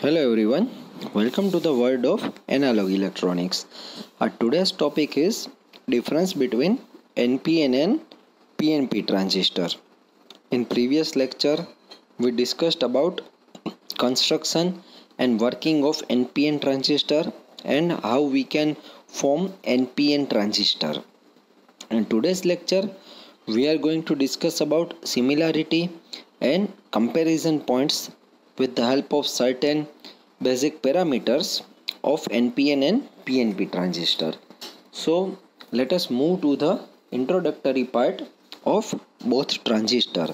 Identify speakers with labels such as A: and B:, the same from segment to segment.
A: Hello everyone, welcome to the world of analog electronics. Today's topic is difference between NPN and PNP transistor. In previous lecture, we discussed about construction and working of NPN transistor and how we can form NPN transistor. In today's lecture, we are going to discuss about similarity and comparison points with the help of certain basic parameters of NPN and PNP transistor. So let us move to the introductory part of both transistor.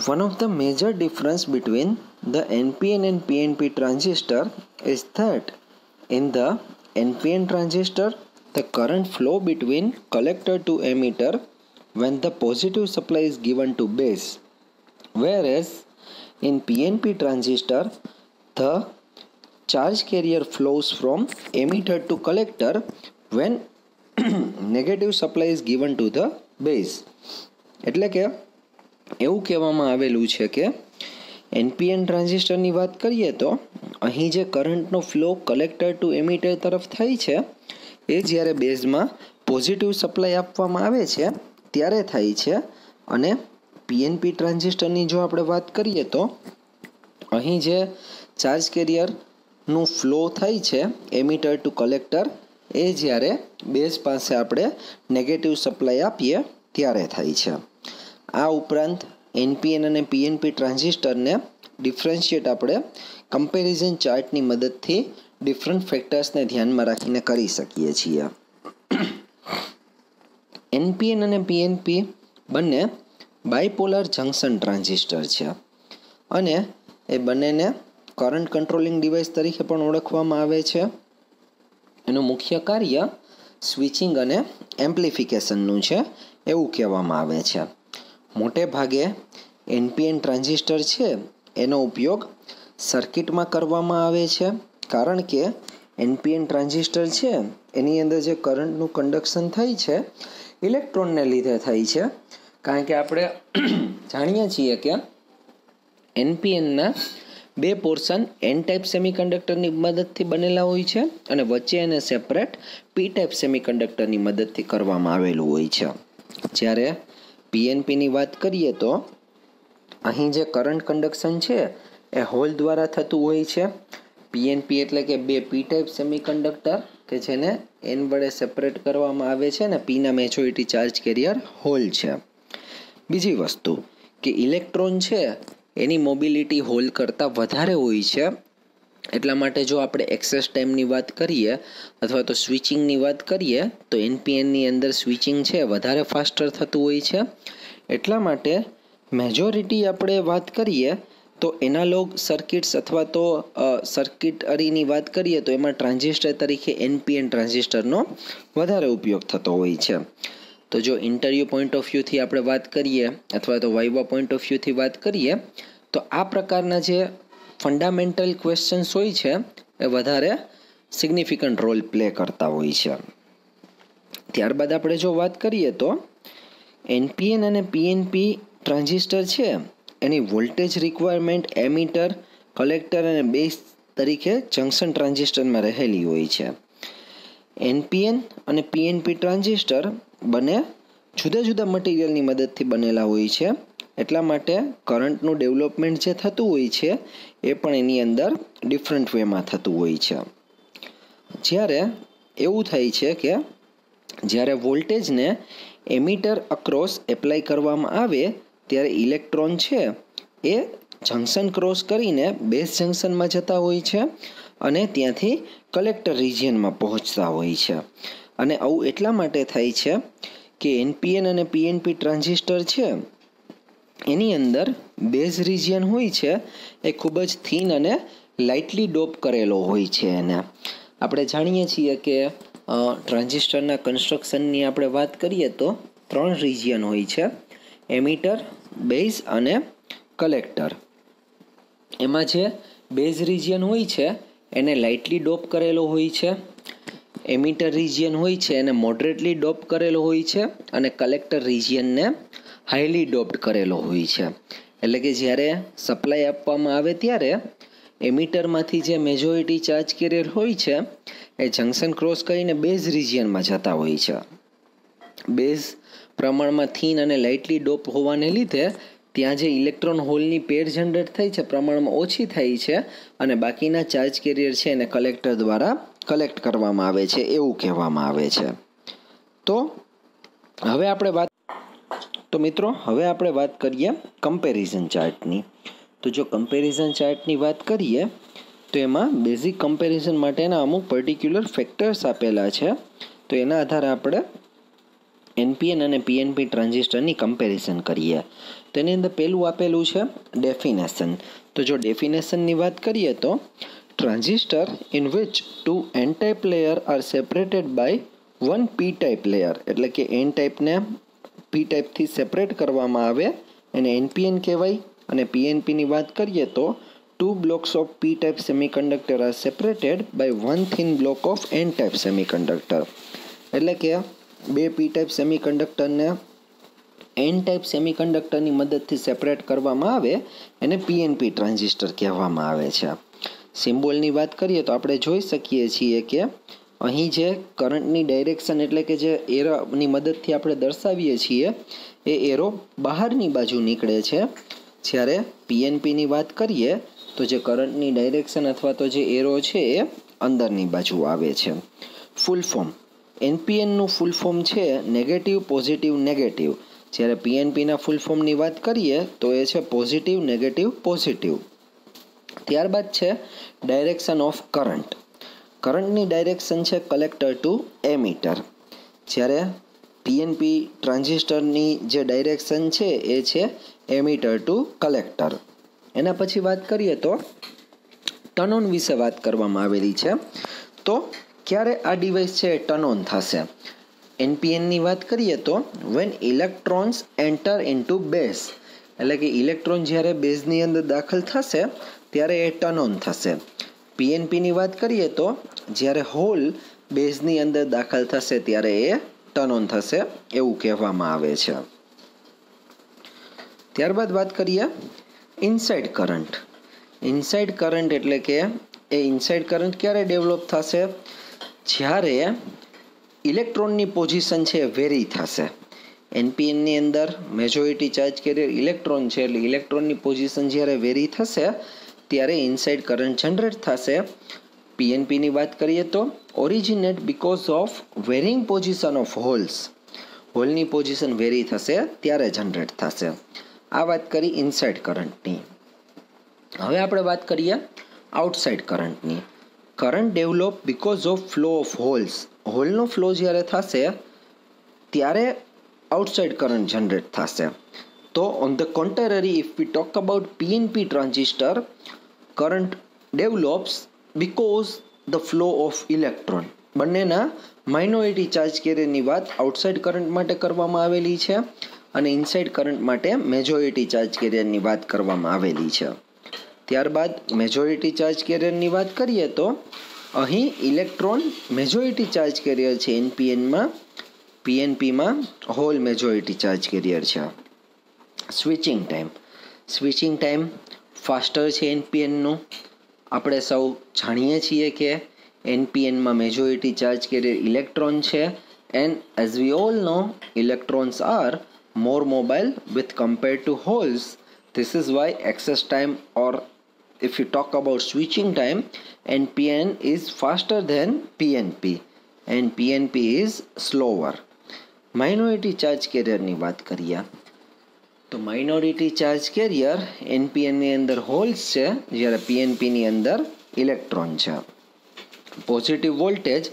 A: One of the major difference between the NPN and PNP transistor is that in the NPN transistor, the current flow between collector to emitter when the positive supply is given to base, whereas in PNP transistor, the charge carrier flows from emitter to collector when negative supply is given to the base. એટલે કે એવું કહેવામાં આવેલું છે કે NPN ટ્રાન્ઝિસ્ટરની વાત કરીએ તો અહીં જે કરંટનો ફ્લો કલેક્ટર ટુ એમિટર તરફ થાય છે એ જ્યારે બેઝમાં પોઝિટિવ સપ્લાય આપવામાં આવે છે ત્યારે થાય છે અને PNP ટ્રાન્ઝિસ્ટરની જો આપણે વાત કરીએ તો અહીં જે ચાર્જ કેરિયરનું ફ્લો થાય છે એમિટર ટુ કલેક્ટર એ જ્યારે બેઝ પાસે આપણે નેગેટિવ સપ્લાય આપીએ ત્યારે થાય છે. આ ઉપરાંત NPN અને PNP ટ્રાન્ઝિસ્ટરને ડિફરન્શિએટ આપણે કમ્પેરિઝન ચાર્ટની મદદથી ડિફરન્ટ ફેક્ટર્સને ધ્યાનમાં રાખીને કરી શકીએ છીએ. NPN અને PNP બંને બાયપોલર જંકશન ટ્રાન્ઝિસ્ટર છે અને એ બંનેને કરંટ કંટ્રોલિંગ ડિવાઇસ તરીકે પણ ઓળખવામાં આવે છે. એનું મુખ્ય કાર્ય સ્વિચિંગ અને એમ્પ્લિફિકેશનનું છે એવું કહેવામાં આવે છે. મોટે ભાગે NPN ટ્રાન્ઝિસ્ટર છે એનો ઉપયોગ સર્કિટમાં કરવામાં આવે છે કારણ કે NPN ટ્રાન્ઝિસ્ટર છે એની અંદર જે કરંટનું કંડક્શન થાય છે ઇલેક્ટ્રોનને લીધે થાય છે, કારણ કે આપણે જાણીએ છીએ કે NPNના બે પોર્શન N ટાઈપ સેમિકન્ડક્ટરની મદદથી બનેલા હોય છે અને વચ્ચે એને સેપરેટ P ટાઈપ સેમિકન્ડક્ટરની મદદથી કરવામાં આવેલું હોય છે. જ્યારે PNPની વાત કરીએ તો અહીં જે કરંટ કંડક્શન છે એ હોલ દ્વારા થતું હોય છે. PNP એટલે કે બે P ટાઈપ સેમિકન્ડક્ટર કે જેને N વડે સેપરેટ કરવામાં આવે છે અને Pના મેજોરિટી ચાર્જ કેરિયર હોલ છે. બીજી વસ્તુ કે ઇલેક્ટ્રોન છે એની મોબિલિટી હોલ કરતાં વધારે હોય છે, એટલા માટે જો આપણે એક્સેસ ટાઈમની વાત કરીએ અથવા તો સ્વિચિંગની વાત કરીએ તો NPNની અંદર સ્વિચિંગ છે વધારે ફાસ્ટર થતું હોય છે. એટલા માટે મેજોરિટી આપણે વાત કરીએ તો એનાલોગ સર્કિટ્સ અથવા તો સર્કિટરીની વાત કરીએ તો એમાં ટ્રાન્ઝિસ્ટર તરીકે NPN ટ્રાન્ઝિસ્ટરનો વધારે ઉપયોગ થતો હોય છે. તો જો ઇન્ટરવ્યૂ પોઈન્ટ ઓફ વ્યૂથી આપણે વાત કરીએ અથવા તો વાઇવા પોઈન્ટ ઓફ વ્યૂથી વાત કરીએ તો આ પ્રકારના જે ફંડામેન્ટલ ક્વેશ્ચન્સ હોય છે એ વધારે સિગ્નિફિકન્ટ રોલ પ્લે કરતા હોય છે. ત્યારબાદ આપણે જો વાત કરીએ તો NPN અને PNP ટ્રાન્ઝિસ્ટર છે એની વોલ્ટેજ રિક્વાયરમેન્ટ એમિટર, કલેક્ટર અને બેઝ તરીકે જંકશન ટ્રાન્ઝિસ્ટરમાં રહેલી હોય છે. NPN અને PNP ટ્રાન્ઝિસ્ટર બંને જુદા જુદા મટીરિયલની મદદથી બનેલા હોય છે, એટલા માટે કરંટનું ડેવલપમેન્ટ જે થતું હોય છે એ પણ એની અંદર ડિફરન્ટ વેમાં થતું હોય છે. જ્યારે એવું થાય છે કે જ્યારે વોલ્ટેજને એમિટર અક્રોસ એપ્લાય કરવામાં આવે ત્યારે ઇલેક્ટ્રોન છે એ જંકશન ક્રોસ કરીને બેઝ જંકશનમાં જતા હોય છે અને ત્યાંથી કલેક્ટર રિજિયનમાં પહોંચતા હોય છે. અને આવું એટલા માટે થાય છે કે NPN અને PNP ટ્રાન્ઝિસ્ટર છે એની અંદર બેઝ રિજિયન હોય છે એ ખૂબ જ થીન અને લાઇટલી ડોપ કરેલો હોય છે. એને આપણે જાણીએ છીએ કે ટ્રાન્ઝિસ્ટરના કન્સ્ટ્રક્શનની આપણે વાત કરીએ તો 3 રિજિયન હોય છે: એમિટર, બેઝ અને કલેક્ટર. એમાં જે બેઝ રિજિયન હોય છે એને લાઇટલી ડોપ કરેલો હોય છે, એમિટર રિજિયન હોય છે એને મોડરેટલી ડોપ કરેલો હોય છે અને કલેક્ટર રિજિયનને હાઈલી ડોપ્ડ કરેલો હોય છે. એટલે કે જ્યારે સપ્લાય આપવામાં આવે ત્યારે એમિટરમાંથી જે મેજોરિટી ચાર્જ કેરિયર હોય છે એ જંકશન ક્રોસ કરીને બેઝ રિજિયનમાં જતા હોય છે. બેઝ પ્રમાણમાં થીન અને લાઇટલી ડોપ હોવાને લીધે ત્યાં જે ઇલેક્ટ્રોન હોલની પેર જનરેટ થઈ છે પ્રમાણમાં ઓછી થાય છે અને બાકીના ચાર્જ કેરિયર છે એને કલેક્ટર દ્વારા કલેક્ટ કરવામાં આવે છે એવું કહેવામાં આવે છે. તો મિત્રો હવે આપણે વાત કરીએ કમ્પેરિઝન ચાર્ટની. તો જો કમ્પેરિઝન ચાર્ટની વાત કરીએ તો એમાં બેઝિક કમ્પેરિઝન માટેના અમુક પર્ટિક્યુલર ફેક્ટર્સ આપેલા છે. તો એના આધારે આપણે એનપીએન અને પીએનપી ટ્રાન્ઝિસ્ટરની કમ્પેરિઝન કરીએ. તો એની અંદર પહેલું આપેલું છે ડેફિનેશન. તો જો ડેફિનેશનની વાત કરીએ તો transistor in which two N type layer are separated by one P type layer, એટલે કે એન ટાઈપને પી ટાઈપથી સેપરેટ કરવામાં આવે એને એનપીએન કહેવાય. અને પીએનપીની વાત કરીએ તો two blocks of P type semiconductor are separated by one thin block of N type semiconductor, એટલે કે બે પી ટાઈપ સેમિકન્ડક્ટરને એન ટાઈપ સેમિકન્ડક્ટરની મદદથી સેપરેટ કરવામાં આવે એને પીએનપી ટ્રાન્ઝિસ્ટર કહેવામાં આવે છે. સિમ્બોલની વાત કરીએ તો આપણે જોઈ શકીએ છીએ કે અહીં જે કરંટની ડાયરેક્શન એટલે કે જે એરોની મદદથી આપણે દર્શાવીએ છીએ એ એરો બહારની બાજુ નીકળે છે. જ્યારે પીએનપીની વાત કરીએ તો જે કરંટની ડાયરેક્શન અથવા તો જે એરો છે એ અંદરની બાજુ આવે છે. ફૂલ ફોર્મ એનપીએનનું ફૂલ ફોર્મ છે નેગેટિવ પોઝિટિવ નેગેટિવ. જ્યારે પીએનપીના ફૂલ ફોર્મની વાત કરીએ તો એ છે પોઝિટિવ નેગેટિવ પોઝિટિવ. ત્યારબાદ છે ડાયરેક્શન ઓફ કરંટ. કરંટની ડાયરેક્શન છે કલેક્ટર ટુ એમીટર. જ્યારે પીએનપી ટ્રાન્ઝિસ્ટરની જે ડાયરેક્શન છે એ છે એમીટર ટુ કલેક્ટર. એના પછી વાત કરીએ તો ટર્ન ઓન વિશે વાત કરવામાં આવેલી છે. તો ક્યારે આ ડિવાઇસ છે ટર્ન ઓન થશે? એનપીએનની વાત કરીએ તો when electrons enter into base, એટલે કે ઇલેક્ટ્રોન જ્યારે બેઝની અંદર દાખલ થશે ત્યારે એ ટર્ન ઓન થશે. પીએનપીની વાત કરીએ તો જ્યારે હોલ બેઝની અંદર દાખલ થશે ત્યારે એ ટર્ન ઓન થશે એવું કહેવામાં આવે છે. ત્યારબાદ વાત કરીએ ઇનસાઇડ કરંટ. ઇનસાઇડ કરંટ એટલે કે એ ઇનસાઇડ કરંટ ક્યારે ડેવલપ થશે? જ્યારે ઇલેક્ટ્રોનની પોઝિશન છે વેરી થશે. એનપીએનની અંદર મેજોરિટી ચાર્જ કેરિયર ઇલેક્ટ્રોન છે, એટલે ઇલેક્ટ્રોનની પોઝિશન જ્યારે વેરી થશે ત્યારે ઇનસાઇડ કરંટ જનરેટ થશે. પીએનપીની વાત કરીએ તો originate because of varying position of holes. હોલની પોઝિશન વેરી થશે ત્યારે જનરેટ થશે. આ વાત કરી ઇનસાઇડ કરંટની. હવે આપણે વાત કરીએ આઉટસાઇડ કરંટની. Current develop because of flow of holes. હોલનો ફ્લો જ્યારે થશે ત્યારે આઉટસાઇડ કરંટ જનરેટ થશે. તો on the contrary if we talk about PNP transistor, current develops because the flow of electron. બંનેના માઇનોરિટી ચાર્જ કેરિયરની વાત આઉટસાઇડ કરંટ માટે કરવામાં આવેલી છે અને ઇનસાઇડ કરંટ માટે મેજોરિટી ચાર્જ કેરિયરની વાત કરવામાં આવેલી છે. ત્યારબાદ મેજોરિટી ચાર્જ કેરિયરની વાત કરીએ તો અહીં ઇલેક્ટ્રોન મેજોરિટી ચાર્જ કેરિયર છે એનપીએનમાં, પીએનપીમાં હોલ મેજોરિટી ચાર્જ કેરિયર છે. Switching time. Switching time faster છે એનપીએનનું. આપણે સૌ જાણીએ છીએ કે એનપીએનમાં મેજોરિટી ચાર્જ કેરિયર ઇલેક્ટ્રોન છે and as we all know electrons are more mobile with compared to holes. This is why access time, or if you talk about switching time, NPN is faster than PNP and PNP is slower. Minority charge carrier ની વાત કરીએ તો minority charge carrier એનપીએનની અંદર holes છે જ્યારે પીએનપીની અંદર electron છે. Positive voltage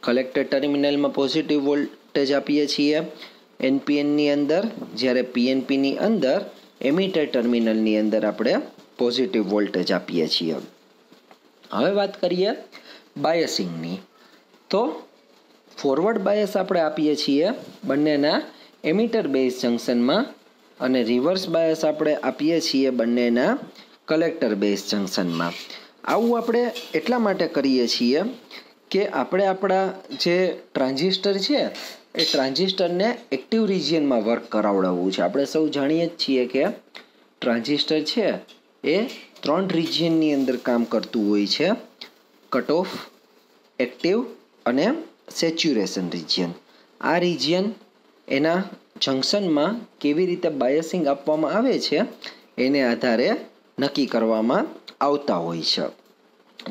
A: collector ટર્મિનલમાં પોઝિટિવ વોલ્ટેજ આપીએ છીએ એનપીએનની અંદર, જ્યારે પીએનપીની અંદર એમિટર ટર્મિનલની અંદર આપણે પોઝિટિવ વોલ્ટેજ આપીએ છીએ. હવે વાત કરીએ બાયસિંગની. તો ફોરવર્ડ બાયસ આપણે આપીએ છીએ બંનેના એમિટર બેઝ જંકશનમાં અને રિવર્સ બાયસ આપણે આપીએ છીએ બંનેના કલેક્ટર બેઝ જંકશનમાં. આવું આપણે એટલા માટે કરીએ છીએ કે આપણે આપણા જે ટ્રાન્ઝિસ્ટર છે એ ટ્રાન્ઝિસ્ટરને એક્ટિવ રિજિયનમાં વર્ક કરાવડાવવું છે. આપણે સૌ જાણીએ જ છીએ કે ટ્રાન્ઝિસ્ટર છે એ 3 રિજિયનની અંદર કામ કરતું હોય છે: કટ ઓફ, એક્ટિવ અને સેચ્યુરેશન રિજિયન. આ રિજિયન એના જંકશનમાં કેવી રીતે બાયસિંગ આપવામાં આવે છે એને આધારે નક્કી કરવામાં આવતા હોય છે.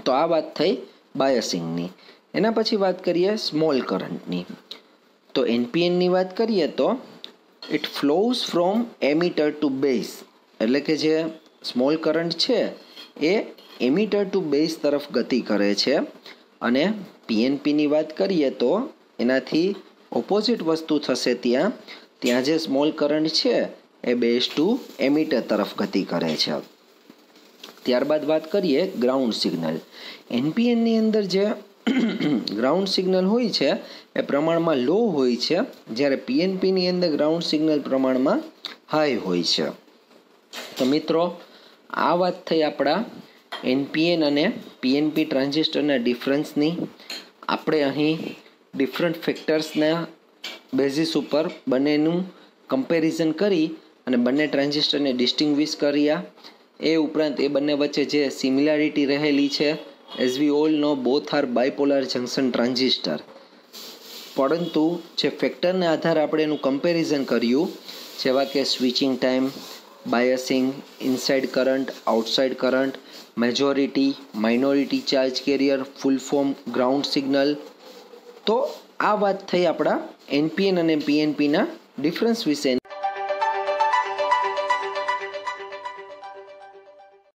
A: તો આ વાત થઈ બાયસિંગની. એના પછી વાત કરીએ સ્મોલ કરંટની. તો એનપીએનની વાત કરીએ તો it flows from emitter to base, એટલે કે જે સ્મોલ કરંટ છે એ એમિટર ટુ બેઝ તરફ ગતિ કરે છે. અને પીએનપીની વાત કરીએ તો એનાથી ઓપોઝિટ વસ્તુ થશે. ત્યાં જે સ્મોલ કરંટ છે એ બેઝ ટુ એમિટર તરફ ગતિ કરે છે. ત્યારબાદ વાત કરીએ ગ્રાઉન્ડ સિગ્નલ. એનપીએનની અંદર જે ગ્રાઉન્ડ સિગ્નલ હોય છે એ પ્રમાણમાં લો હોય છે, જ્યારે પીએનપીની અંદર ગ્રાઉન્ડ સિગ્નલ પ્રમાણમાં હાઈ હોય છે. તો મિત્રો, આ વાત થઈ આપણા એનપીએન અને પીએનપી ટ્રાન્ઝિસ્ટરના ડિફરન્સની. આપણે અહીં ડિફરન્ટ ફેક્ટર્સના બેઝિસ ઉપર બંનેનું કમ્પેરિઝન કરી અને બંને ટ્રાન્ઝિસ્ટરને ડિસ્ટિંગ્વિશ કર્યા. એ ઉપરાંત એ બંને વચ્ચે જે સિમિલારિટી રહેલી છે, as we all no both are bipolar junction transistor. પરંતુ જે ફેક્ટરને આધારે આપણે એનું કમ્પેરિઝન કર્યું, જેવા કે switching time, biasing, inside current, outside current, majority, minority charge carrier, full form, ground signal. તો આ વાત થઈ આપણા એનપીએન અને પીએનપીના ડિફરન્સ વિશેની.